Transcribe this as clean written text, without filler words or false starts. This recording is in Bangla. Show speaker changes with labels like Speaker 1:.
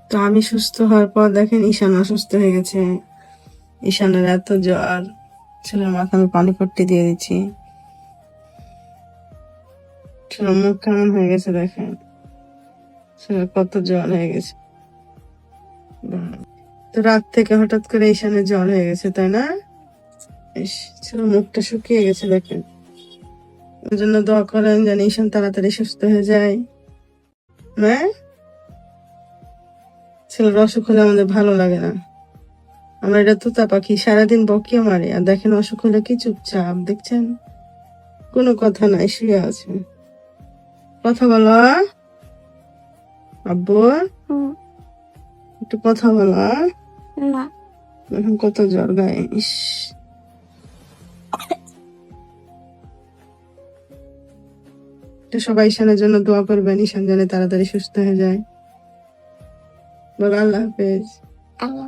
Speaker 1: তো আমি সুস্থ হওয়ার পর দেখেন ঈশান অসুস্থ হয়ে গেছে। ঈশানের এত জ্বর, ছেলের মাথা আমি পানি পট্টি দিয়ে দিচ্ছি। ছেলের মুখ কেমন হয়ে গেছে দেখেন, ছেলের কত জ্বর হয়ে গেছে। তো রাত থেকে হঠাৎ করে ঈশানের জ্বর হয়ে গেছে, তাই না? ইস, ছেলের মুখটা শুকিয়ে গেছে দেখেন। ওই জন্য দোয়া করেন যেন ঈশান তাড়াতাড়ি সুস্থ হয়ে যায়। হ্যাঁ, ছেলের অসুখ হলে আমাদের ভালো লাগে না। আমার এটা তোতা পাখি সারাদিন বকিয়ে মারে, আর দেখেন অসুখ হলে কি চুপচাপ, দেখছেন কোনো কথা নাই, শুয়ে আছে। কথা বলো আব্বু, একটু কথা বলো।
Speaker 2: না,
Speaker 1: এখন কত জ্বর গায়ে, ইস। তো সবাই ঈশানের জন্য দোয়া করবেন, ঈশান যেন তাড়াতাড়ি সুস্থ হয়ে যায়। বলো আল্লাহ হাফেজ।
Speaker 2: আল্লাহ